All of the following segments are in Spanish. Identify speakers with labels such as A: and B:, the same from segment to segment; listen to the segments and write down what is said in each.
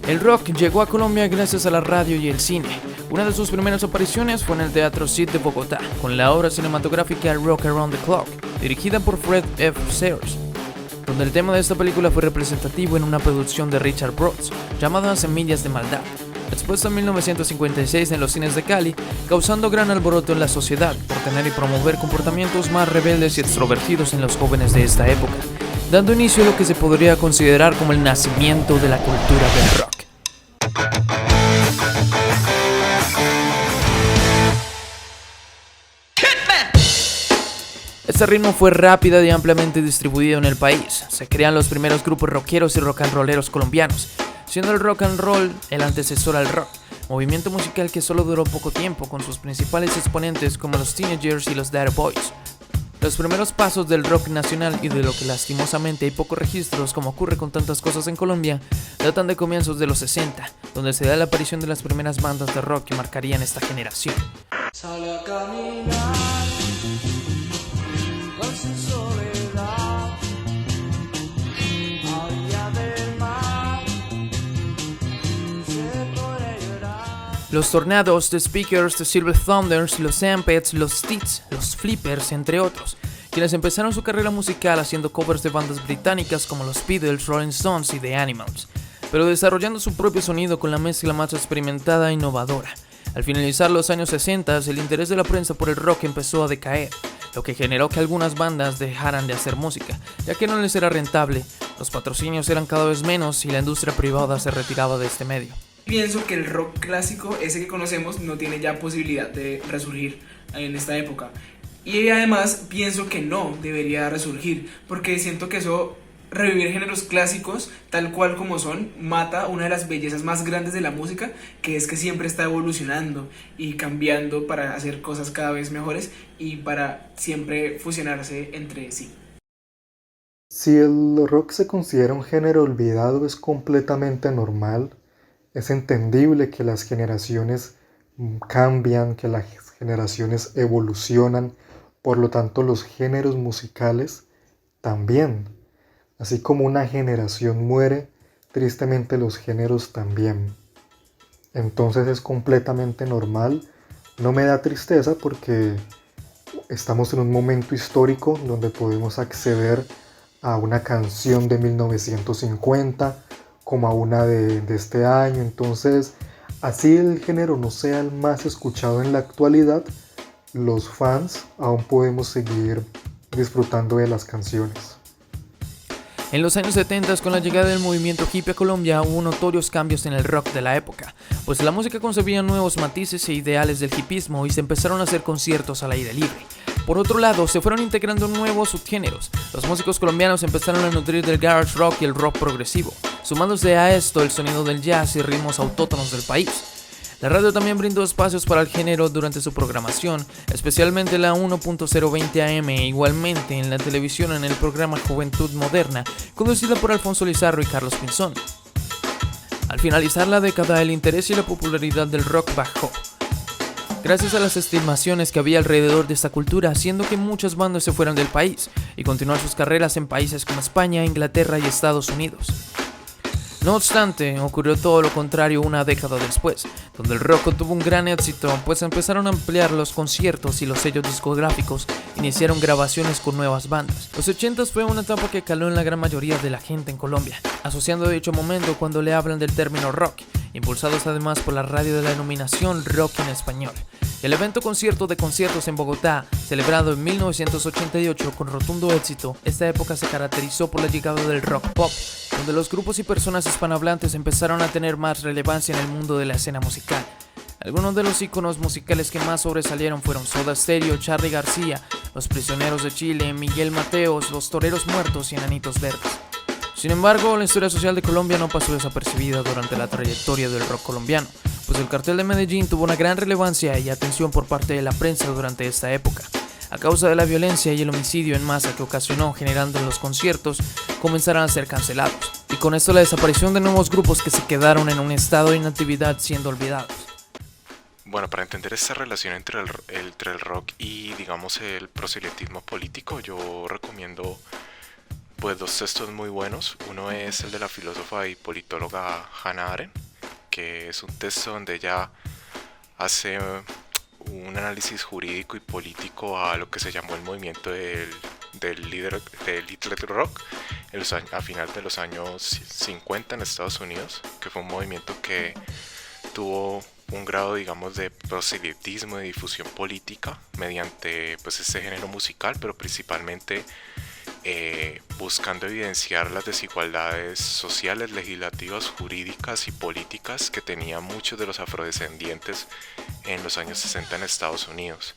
A: El rock llegó a Colombia gracias a la radio y el cine. Una de sus primeras apariciones fue en el Teatro Cid de Bogotá, con la obra cinematográfica Rock Around the Clock, dirigida por Fred F. Sayers, donde el tema de esta película fue representativo en una producción de Richard Brooks, llamada Semillas de Maldad, expuesta en 1956 en los cines de Cali, causando gran alboroto en la sociedad por tener y promover comportamientos más rebeldes y extrovertidos en los jóvenes de esta época, dando inicio a lo que se podría considerar como el nacimiento de la cultura del rock. Este ritmo fue rápida y ampliamente distribuido en el país. Se crean los primeros grupos rockeros y rock and rolleros colombianos, siendo el rock and roll el antecesor al rock, movimiento musical que solo duró poco tiempo, con sus principales exponentes como los Teenagers y los Dead Boys. Los primeros pasos del rock nacional y de lo que lastimosamente hay pocos registros, como ocurre con tantas cosas en Colombia, datan de comienzos de los 60, donde se da la aparición de las primeras bandas de rock que marcarían esta generación. Sale a caminar con su soledad, a orilla del mar, se puede llorar. Los Tornados, The Speakers, The Silver Thunders, los Ampets, los Tits, los Flippers, entre otros, quienes empezaron su carrera musical haciendo covers de bandas británicas como los Beatles, Rolling Stones y The Animals, pero desarrollando su propio sonido con la mezcla más experimentada e innovadora. Al finalizar los años 60, el interés de la prensa por el rock empezó a decaer, lo que generó que algunas bandas dejaran de hacer música, ya que no les era rentable, los patrocinios eran cada vez menos y la industria privada se retiraba de este medio.
B: Pienso que el rock clásico, ese que conocemos, no tiene ya posibilidad de resurgir en esta época. Y además pienso que no debería resurgir, porque siento que eso, revivir géneros clásicos tal cual como son, mata una de las bellezas más grandes de la música, que es que siempre está evolucionando y cambiando para hacer cosas cada vez mejores y para siempre fusionarse entre sí.
C: Si el rock se considera un género olvidado, es completamente normal. Es entendible que las generaciones cambian, que las generaciones evolucionan, por lo tanto los géneros musicales también. Así como una generación muere, tristemente los géneros también. Entonces es completamente normal. No me da tristeza porque estamos en un momento histórico donde podemos acceder a una canción de 1950 como a una de este año. Entonces, así el género no sea el más escuchado en la actualidad, los fans aún podemos seguir disfrutando de las canciones.
A: En los años 70, con la llegada del movimiento hippie a Colombia, hubo notorios cambios en el rock de la época, pues la música concebía nuevos matices e ideales del hippismo y se empezaron a hacer conciertos al aire libre. Por otro lado, se fueron integrando nuevos subgéneros. Los músicos colombianos empezaron a nutrir del garage rock y el rock progresivo, sumándose a esto el sonido del jazz y ritmos autóctonos del país. La radio también brindó espacios para el género durante su programación, especialmente la 1.020 AM e igualmente en la televisión en el programa Juventud Moderna, conducida por Alfonso Lizarro y Carlos Pinzón. Al finalizar la década, el interés y la popularidad del rock bajó, gracias a las estimaciones que había alrededor de esta cultura, haciendo que muchas bandas se fueran del país y continuar sus carreras en países como España, Inglaterra y Estados Unidos. No obstante, ocurrió todo lo contrario una década después, donde el rock tuvo un gran éxito, pues empezaron a ampliar los conciertos y los sellos discográficos iniciaron grabaciones con nuevas bandas. Los 80s fue una etapa que caló en la gran mayoría de la gente en Colombia, asociando dicho momento cuando le hablan del término rock, impulsados además por la radio de la denominación rock en español. El evento Concierto de Conciertos en Bogotá, celebrado en 1988 con rotundo éxito, esta época se caracterizó por la llegada del rock pop, donde los grupos y personas hispanohablantes empezaron a tener más relevancia en el mundo de la escena musical. Algunos de los íconos musicales que más sobresalieron fueron Soda Stereo, Charly García, Los Prisioneros de Chile, Miguel Mateos, Los Toreros Muertos y Enanitos Verdes. Sin embargo, la historia social de Colombia no pasó desapercibida durante la trayectoria del rock colombiano, pues el cartel de Medellín tuvo una gran relevancia y atención por parte de la prensa durante esta época. A causa de la violencia y el homicidio en masa que ocasionó, generando en los conciertos, comenzaron a ser cancelados, y con esto la desaparición de nuevos grupos que se quedaron en un estado de inactividad siendo olvidados.
D: Bueno, para entender esta relación entre el rock y, digamos, el proselitismo político, yo recomiendo pues dos textos muy buenos. Uno es el de la filósofa y politóloga Hannah Arendt, que es un texto donde ella hace un análisis jurídico y político a lo que se llamó el movimiento del Little Rock a final de los años 50 en Estados Unidos, que fue un movimiento que tuvo un grado, digamos, de proselitismo, de difusión política mediante pues este género musical, pero principalmente buscando evidenciar las desigualdades sociales, legislativas, jurídicas y políticas que tenían muchos de los afrodescendientes en los años 60 en Estados Unidos.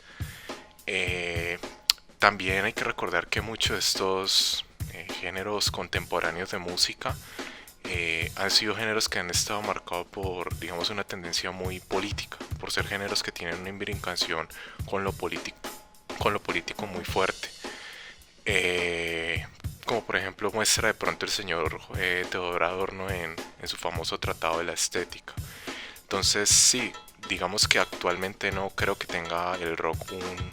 D: También hay que recordar que muchos de estos géneros contemporáneos de música han sido géneros que han estado marcados por, digamos, una tendencia muy política, por ser géneros que tienen una imbricación con lo político muy fuerte. Como por ejemplo muestra de pronto el señor Theodor Adorno en su famoso Tratado de la Estética. Entonces sí, digamos que actualmente no creo que tenga el rock un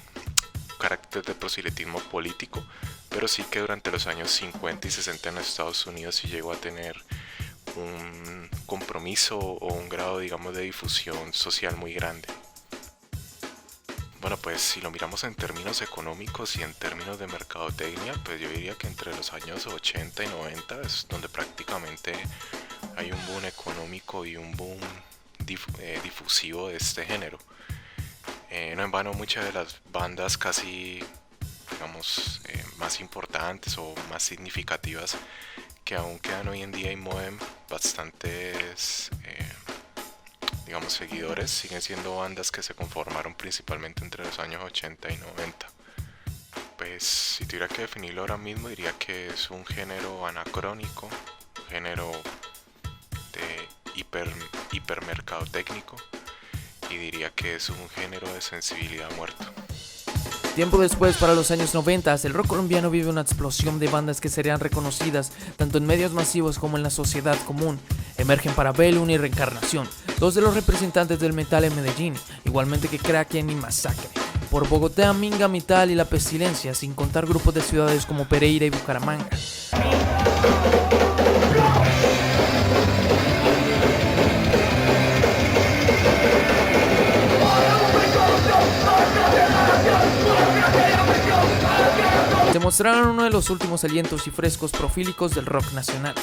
D: carácter de proselitismo político, pero sí que durante los años 50 y 60 en Estados Unidos sí llegó a tener un compromiso o un grado, digamos, de difusión social muy grande. Bueno, pues si lo miramos en términos económicos y en términos de mercadotecnia, pues yo diría que entre los años 80 y 90 es donde prácticamente hay un boom económico y un boom difusivo de este género. No en vano muchas de las bandas casi, digamos, más importantes o más significativas que aún quedan hoy en día y mueven bastantes digamos, seguidores, siguen siendo bandas que se conformaron principalmente entre los años 80 y 90. Pues si tuviera que definirlo ahora mismo, diría que es un género anacrónico, un género de hipermercadotécnico, y diría que es un género de sensibilidad muerto.
A: Tiempo después, para los años 90, el rock colombiano vive una explosión de bandas que serían reconocidas tanto en medios masivos como en la sociedad común. Emergen Parabellum y Reencarnación, dos de los representantes del metal en Medellín, igualmente que Kraken y Masacre. Por Bogotá, Minga, Mital y La Pestilencia, sin contar grupos de ciudades como Pereira y Bucaramanga. Demostraron uno de los últimos alientos y frescos profílicos del rock nacional.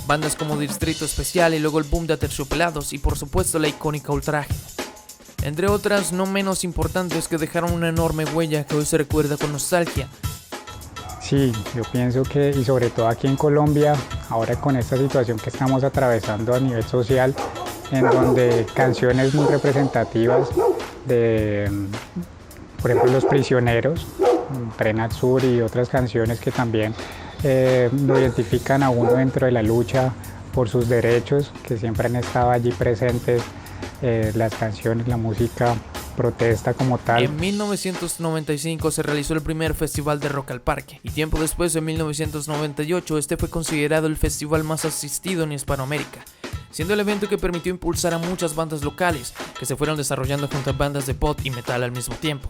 A: Bandas como Distrito Especial y luego el boom de Aterciopelados y por supuesto la icónica Ultraje. Entre otras no menos importantes que dejaron una enorme huella que hoy se recuerda con nostalgia.
E: Sí, yo pienso que, y sobre todo aquí en Colombia, ahora con esta situación que estamos atravesando a nivel social, en donde canciones muy representativas de, por ejemplo, Los Prisioneros, Tren al Sur y otras canciones que también lo identifican a uno dentro de la lucha por sus derechos, que siempre han estado allí presentes, las canciones, la música protesta como tal.
A: En 1995 se realizó el primer festival de Rock al Parque y tiempo después, en 1998, este fue considerado el festival más asistido en Hispanoamérica, siendo el evento que permitió impulsar a muchas bandas locales que se fueron desarrollando junto a bandas de pop y metal al mismo tiempo.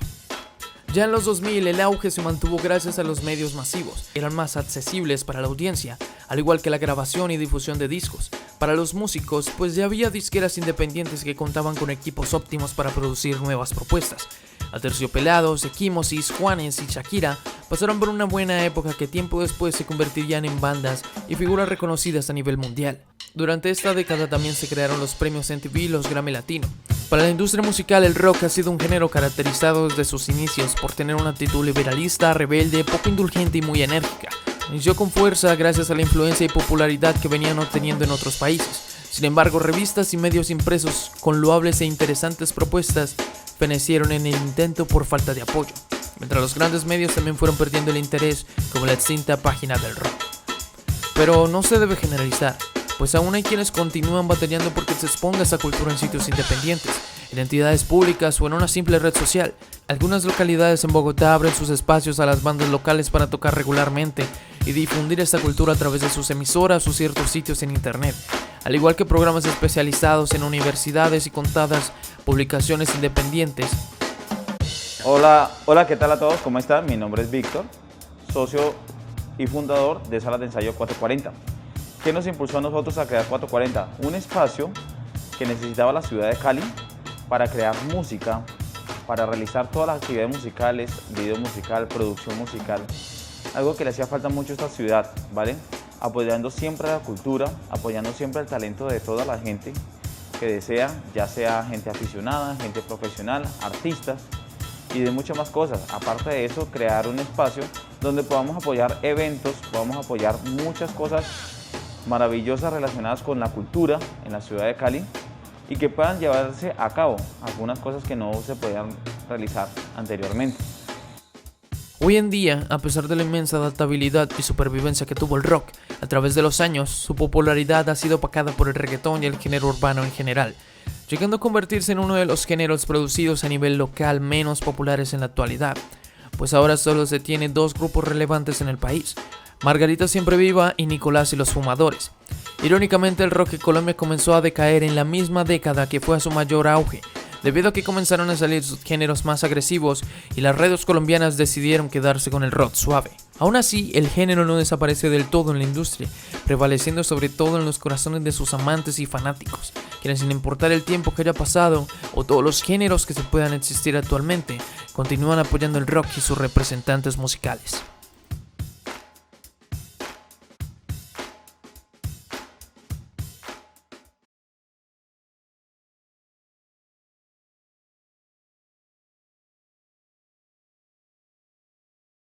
A: Ya en los 2000 el auge se mantuvo gracias a los medios masivos, eran más accesibles para la audiencia, al igual que la grabación y difusión de discos. Para los músicos, pues ya había disqueras independientes que contaban con equipos óptimos para producir nuevas propuestas. Aterciopelados, Equimosis, Juanes y Shakira pasaron por una buena época que tiempo después se convertirían en bandas y figuras reconocidas a nivel mundial. Durante esta década también se crearon los premios MTV y los Grammy Latino. Para la industria musical, el rock ha sido un género caracterizado desde sus inicios por tener una actitud liberalista, rebelde, poco indulgente y muy enérgica. Inició con fuerza gracias a la influencia y popularidad que venían obteniendo en otros países. Sin embargo, revistas y medios impresos con loables e interesantes propuestas fenecieron en el intento por falta de apoyo, mientras los grandes medios también fueron perdiendo el interés, como la extinta Página del Rock. Pero no se debe generalizar, pues aún hay quienes continúan batallando porque se exponga esa cultura en sitios independientes, en entidades públicas o en una simple red social. Algunas localidades en Bogotá abren sus espacios a las bandas locales para tocar regularmente y difundir esta cultura a través de sus emisoras o ciertos sitios en internet, al igual que programas especializados en universidades y contadas publicaciones independientes.
F: Hola, ¿qué tal a todos? ¿Cómo están? Mi nombre es Víctor, socio y fundador de Salas de Ensayo 440. ¿Qué nos impulsó a nosotros a crear 440? Un espacio que necesitaba la ciudad de Cali para crear música, para realizar todas las actividades musicales, video musical, producción musical, algo que le hacía falta mucho a esta ciudad, ¿vale? Apoyando siempre la cultura, apoyando siempre el talento de toda la gente que desea, ya sea gente aficionada, gente profesional, artistas y de muchas más cosas. Aparte de eso, crear un espacio donde podamos apoyar eventos, podamos apoyar muchas cosas maravillosas relacionadas con la cultura en la ciudad de Cali y que puedan llevarse a cabo algunas cosas que no se podían realizar anteriormente.
A: Hoy en día, a pesar de la inmensa adaptabilidad y supervivencia que tuvo el rock, a través de los años, su popularidad ha sido opacada por el reggaetón y el género urbano en general, llegando a convertirse en uno de los géneros producidos a nivel local menos populares en la actualidad, pues ahora solo se tiene dos grupos relevantes en el país, Margarita Siempre Viva y Nicolás y los Fumadores. Irónicamente, el rock en Colombia comenzó a decaer en la misma década que fue a su mayor auge, debido a que comenzaron a salir sus géneros más agresivos y las radios colombianas decidieron quedarse con el rock suave. Aún así, el género no desaparece del todo en la industria, prevaleciendo sobre todo en los corazones de sus amantes y fanáticos, quienes sin importar el tiempo que haya pasado o todos los géneros que se puedan existir actualmente, continúan apoyando el rock y sus representantes musicales.